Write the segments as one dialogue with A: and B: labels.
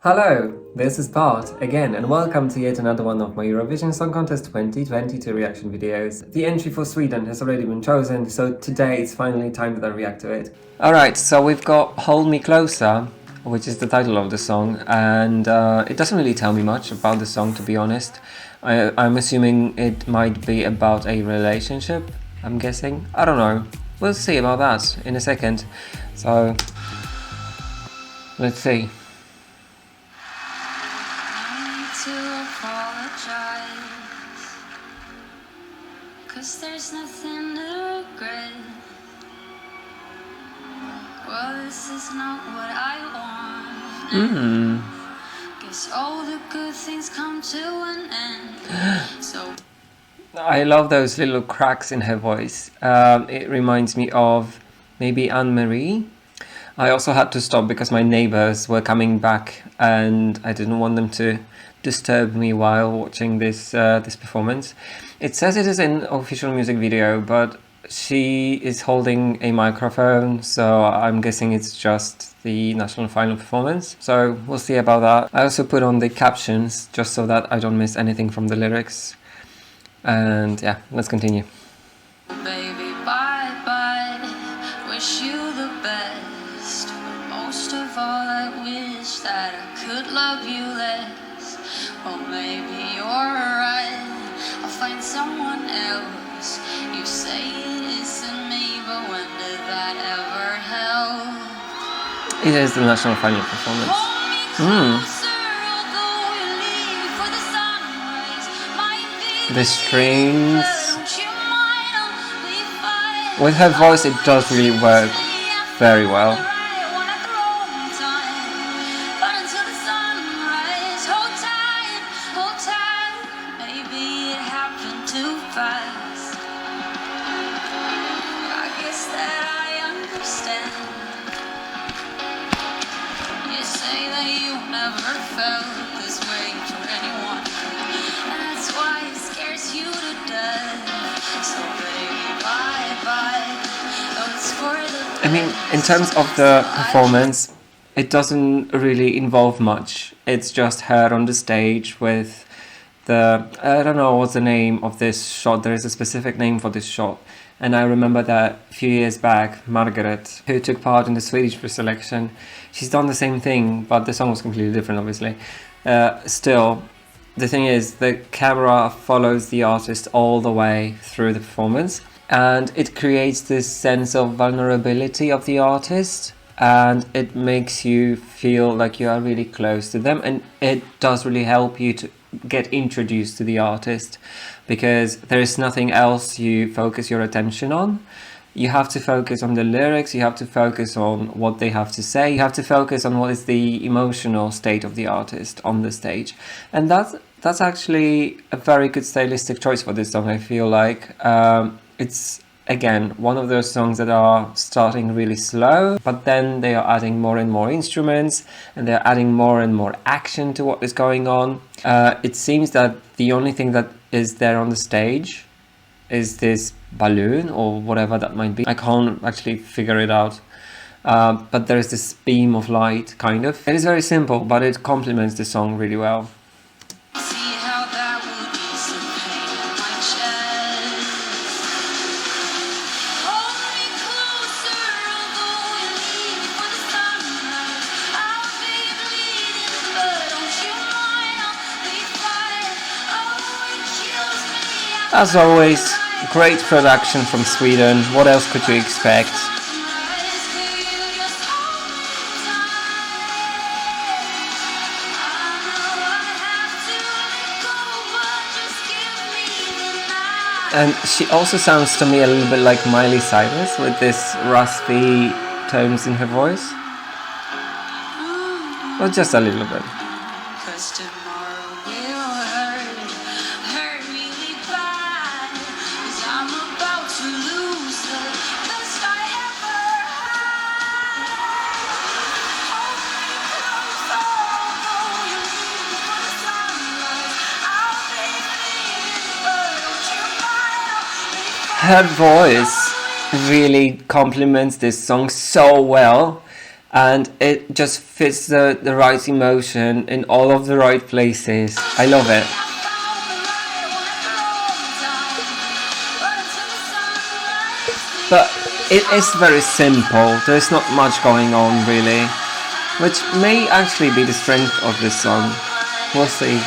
A: Hello, this is Bart again, and welcome to yet another one of my Eurovision Song Contest 2022 reaction videos. The entry for Sweden has already been chosen, so today it's finally time that I react to it. Alright, so we've got Hold Me Closer, which is the title of the song, and it doesn't really tell me much about the song, to be honest. I'm assuming it might be about a relationship, I'm guessing. I don't know. We'll see about that in a second. So, let's see.
B: To apologize, 'cause there's nothing to regret. Well, this is not what I want. Guess all the good things come to an end. So
A: I love those little cracks in her voice. It reminds me of maybe Anne-Marie. I also had to stop because my neighbors were coming back and I didn't want them to disturb me while watching this performance. It says it is an official music video, but she is holding a microphone, so I'm guessing it's just the national final performance. So we'll see about that. I also put on the captions just so that I don't miss anything from the lyrics. And yeah, let's continue.
B: baby, bye bye. Wish you the best. But most of all, I wish that I could love you less. Well, maybe you're right. I'll find someone else. You say it isn't me, but when did that ever help?
A: It is the national final performance.
B: Hold me closer, although you leave for the sunrise. Might be
A: The strings.
B: don't you mind, I'll be fine.
A: With her voice, it does really work very well.
B: Never felt this way for anyone. That's why it scares you to death. So baby, bye bye. Oh, it's for the
A: I mean, in terms of the performance, it doesn't really involve much. It's just her on the stage with the... I don't know what's the name of this shot. There is a specific name for this shot. And I remember that a few years back, Margaret, who took part in the Swedish pre-selection, she's done the same thing, but the song was completely different, obviously. Still, the thing is, the camera follows the artist all the way through the performance, and it creates this sense of vulnerability of the artist, and it makes you feel like you are really close to them, and it does really help you to get introduced to the artist, because there is nothing else you focus your attention on. You have to focus on the lyrics, you have to focus on what they have to say, you have to focus on what is the emotional state of the artist on the stage. And that's actually a very good stylistic choice for this song, I feel like. It's, again, one of those songs that are starting really slow, but then they are adding more and more instruments, and they're adding more and more action to what is going on. It seems that the only thing that is there on the stage is this balloon or whatever that might be. I can't actually figure it out. But there is this beam of light, kind of. It is very simple, but it complements the song really well.
B: see how that would ease the pain in my chest. Hold me closer, although you leave for the sunrise. I'll be bleeding, but don't you mind, I'll be fine. Oh, it kills me.
A: As always, great production from Sweden. What else could you expect? And she also sounds to me a little bit like Miley Cyrus with this raspy tones in her voice. Well, just a little bit. Her voice really complements this song so well. and it just fits the right emotion in all of the right places. I love it. But it is very simple, there's not much going on really, which may actually be the strength of this song. We'll see.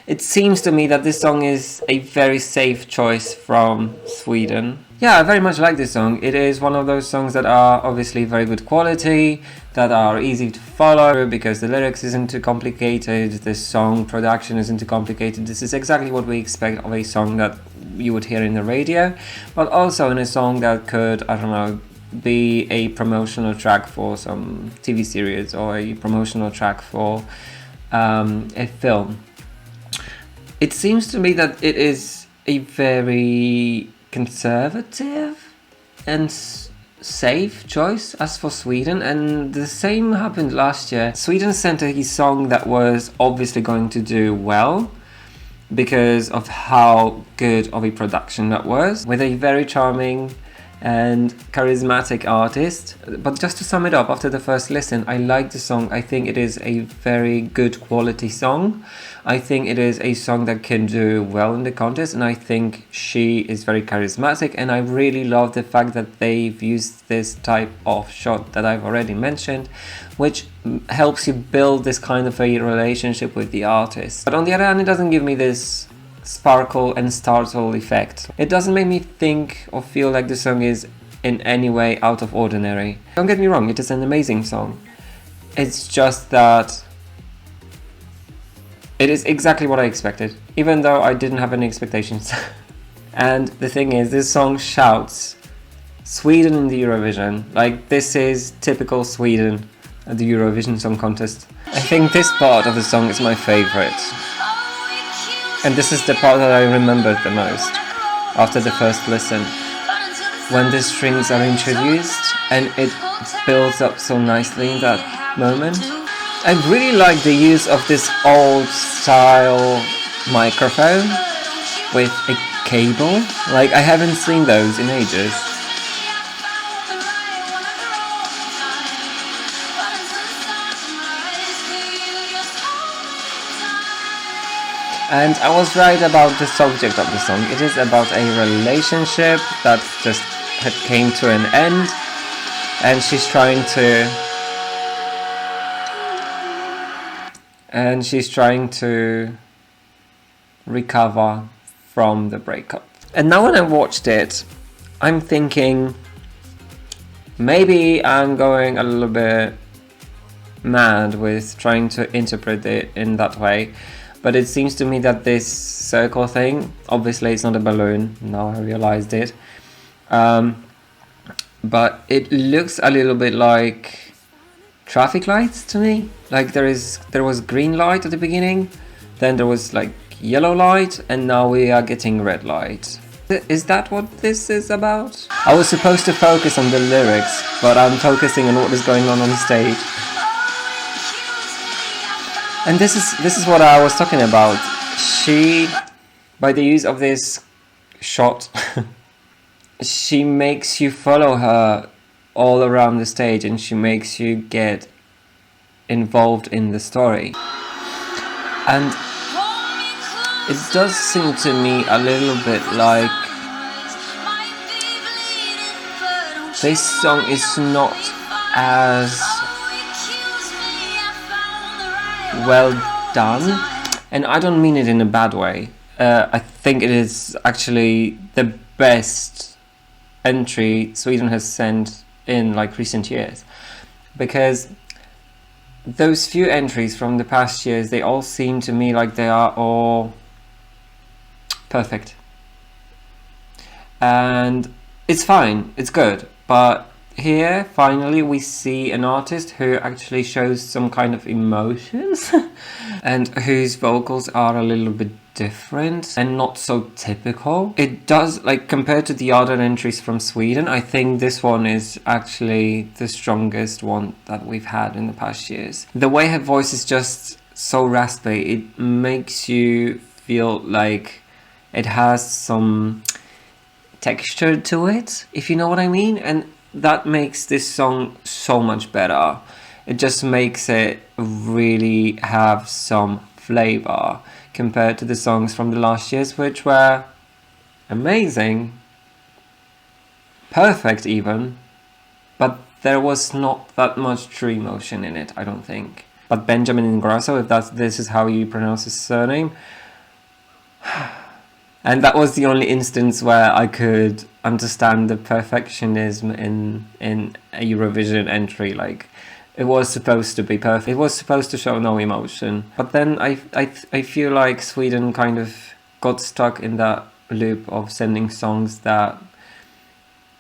A: It seems to me that this song is a very safe choice from Sweden. Yeah, I very much like this song. It is one of those songs that are obviously very good quality, that are easy to follow because the lyrics isn't too complicated, the song production isn't too complicated. This is exactly what we expect of a song that you would hear in the radio, but also in a song that could, I don't know, be a promotional track for some TV series or a promotional track for a film. It seems to me that it is a very conservative and safe choice as for Sweden, and the same happened last year. Sweden sent a song that was obviously going to do well because of how good of a production that was, with a very charming and charismatic artist. But just to sum it up, after the first listen, I like the song. I think it is a very good quality song. I think it is a song that can do well in the contest, and I think she is very charismatic, and I really love the fact that they've used this type of shot that I've already mentioned, which helps you build this kind of a relationship with the artist. But on the other hand, it doesn't give me this sparkle and startle effect. It doesn't make me think or feel like the song is in any way out of ordinary. Don't get me wrong, it is an amazing song. It's just that it is exactly what I expected, even though I didn't have any expectations. And the thing is, this song shouts Sweden in the Eurovision. Like, this is typical Sweden at the Eurovision Song Contest. I think this part of the song is my favorite. And this is the part that I remembered the most after the first listen. When the strings are introduced and it builds up so nicely in that moment. I really like the use of this old style microphone with a cable. Like, I haven't seen those in ages. And I was right about the subject of the song. It is about a relationship that just had came to an end, and she's trying to recover from the breakup. And now when I watched it, I'm thinking maybe I'm going a little bit mad with trying to interpret it in that way. But it seems to me that this circle thing, obviously it's not a balloon, now I realized it, but it looks a little bit like traffic lights to me. Like there was green light at the beginning, then there was like yellow light, and now we are getting red light. Is that what this is about? I was supposed to focus on the lyrics, but I'm focusing on what is going on stage. And this is what I was talking about. She, by the use of this shot, she makes you follow her all around the stage, and she makes you get involved in the story. And it does seem to me a little bit like this song is not as well done, and I don't mean it in a bad way. I think it is actually the best entry Sweden has sent in like recent years, because those few entries from the past years, they all seem to me like they are all perfect, and it's fine, it's good, but here, finally, we see an artist who actually shows some kind of emotions and whose vocals are a little bit different and not so typical. It does, like, compared to the other entries from Sweden, I think this one is actually the strongest one that we've had in the past years. The way her voice is just so raspy, it makes you feel like it has some texture to it, if you know what I mean, and that makes this song so much better. It just makes it really have some flavor compared to the songs from the last years, which were amazing, perfect even, but there was not that much true emotion in it, I don't think. But Benjamin Ingrosso, if this is how you pronounce his surname, and that was the only instance where I could understand the perfectionism in a Eurovision entry. Like, it was supposed to be perfect. It was supposed to show no emotion. But then I feel like Sweden kind of got stuck in that loop of sending songs that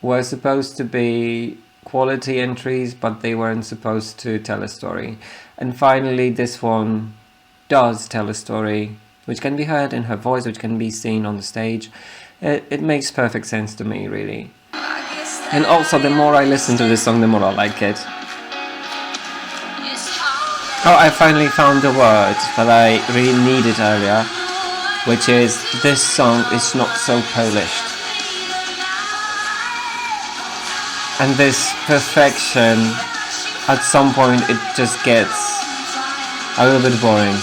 A: were supposed to be quality entries, but they weren't supposed to tell a story. And finally, this one does tell a story, which can be heard in her voice, which can be seen on the stage. It makes perfect sense to me, really. And also, the more I listen to this song, the more I like it. Oh, I finally found the word that I really needed earlier, which is, this song is not so polished. And this perfection, at some point, it just gets a little bit boring.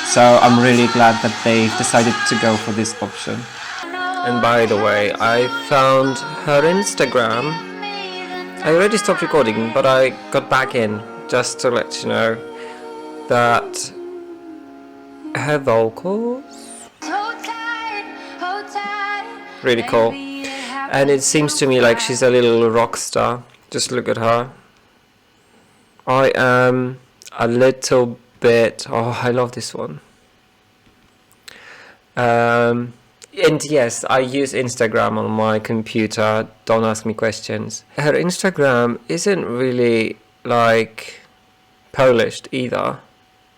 A: So I'm really glad that they've decided to go for this option. And by the way, I found her Instagram. I already stopped recording, but I got back in just to let you know that her vocals, really cool. And it seems to me like she's a little rock star. Just look at her. I am a little bit... Oh, I love this one. And yes, I use Instagram on my computer. Don't ask me questions. Her Instagram isn't really like polished either.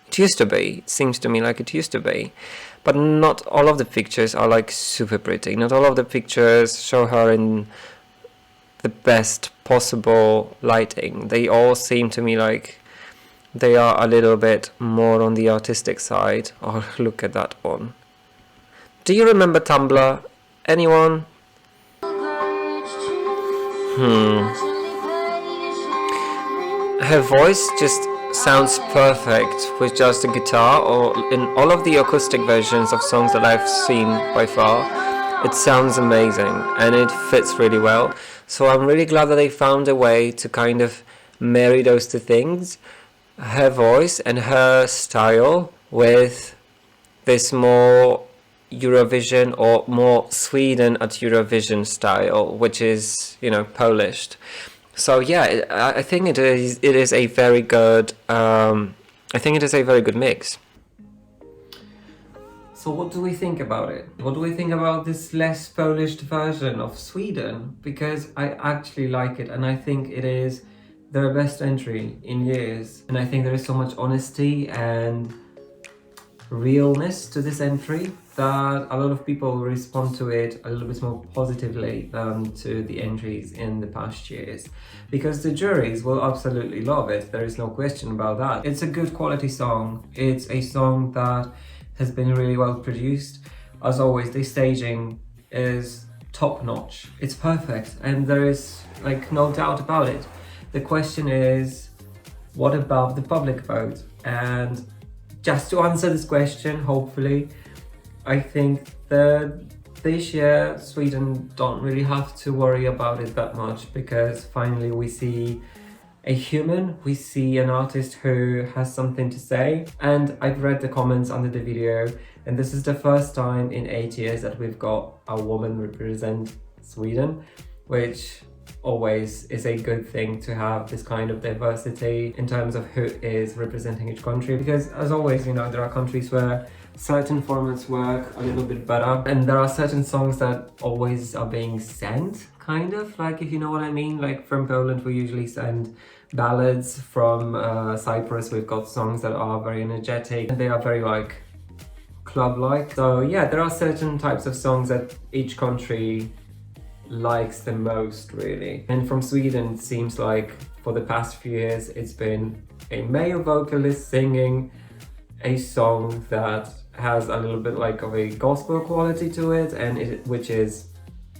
A: It used to be. It seems to me like it used to be. But not all of the pictures are like super pretty. Not all of the pictures show her in the best possible lighting. They all seem to me like they are a little bit more on the artistic side. Oh, look at that one. Do you remember Tumblr? Anyone? Her voice just sounds perfect with just a guitar, or in all of the acoustic versions of songs that I've seen by far. It sounds amazing and it fits really well. So I'm really glad that they found a way to kind of marry those two things, her voice and her style, with this more Eurovision or more Sweden at Eurovision style, which is, you know, polished. So yeah, I think it is a very good I think it is a very good mix. So what do we think about it? What do we think about this less polished version of Sweden? Because I actually like it, and I think it is their best entry in years. And I think there is so much honesty and realness to this entry that a lot of people respond to it a little bit more positively than to the entries in the past years, because the juries will absolutely love it. There is no question about that. It's a good quality song. It's a song that has been really well produced. As always, the staging is top notch. It's perfect, and there is like no doubt about it. The question is, what about the public vote? And just to answer this question, hopefully, I think that this year Sweden don't really have to worry about it that much, because finally we see a human, we see an artist who has something to say. And I've read the comments under the video, and this is the first time in 8 years that we've got a woman represent Sweden, which always is a good thing to have this kind of diversity in terms of who is representing each country, because as always, you know, there are countries where certain formats work a little bit better, and there are certain songs that always are being sent, kind of, like, if you know what I mean. Like from Poland we usually send ballads, from Cyprus we've got songs that are very energetic and they are very like club-like. So yeah, there are certain types of songs that each country likes the most, really. And from Sweden, it seems like for the past few years it's been a male vocalist singing a song that has a little bit like of a gospel quality to it, and which is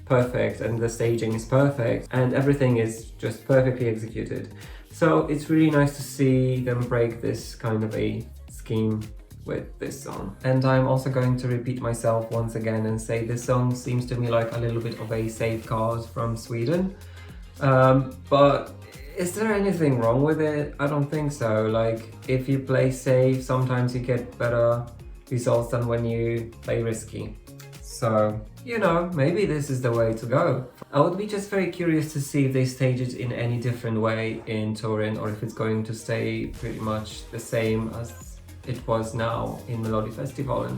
A: perfect, and the staging is perfect, and everything is just perfectly executed. So it's really nice to see them break this kind of a scheme with this song. And I'm also going to repeat myself once again and say this song seems to me like a little bit of a safeguard from Sweden. But is there anything wrong with it? I don't think so. Like, if you play safe, sometimes you get better results than when you play risky. So, you know, maybe this is the way to go. I would be just very curious to see if they stage it in any different way in Turin, or if it's going to stay pretty much the same as it was now in Melodifestivalen.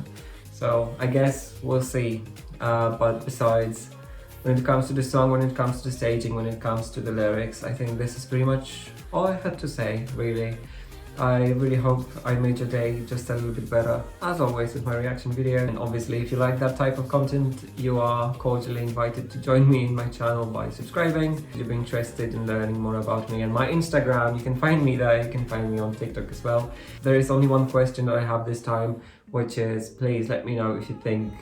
A: So I guess we'll see. But besides, when it comes to the song, when it comes to the staging, when it comes to the lyrics, I think this is pretty much all I had to say, really. I really hope I made your day just a little bit better, as always with my reaction video. And obviously, if you like that type of content, you are cordially invited to join me in my channel by subscribing. If you're interested in learning more about me and my Instagram, you can find me there. You can find me on TikTok as well. There is only one question that I have this time, which is, please let me know if you think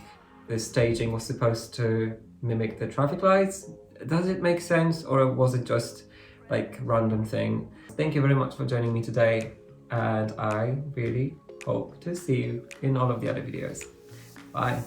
A: the staging was supposed to mimic the traffic lights. Does it make sense, or was it just like random thing? Thank you very much for joining me today, and I really hope to see you in all of the other videos. Bye.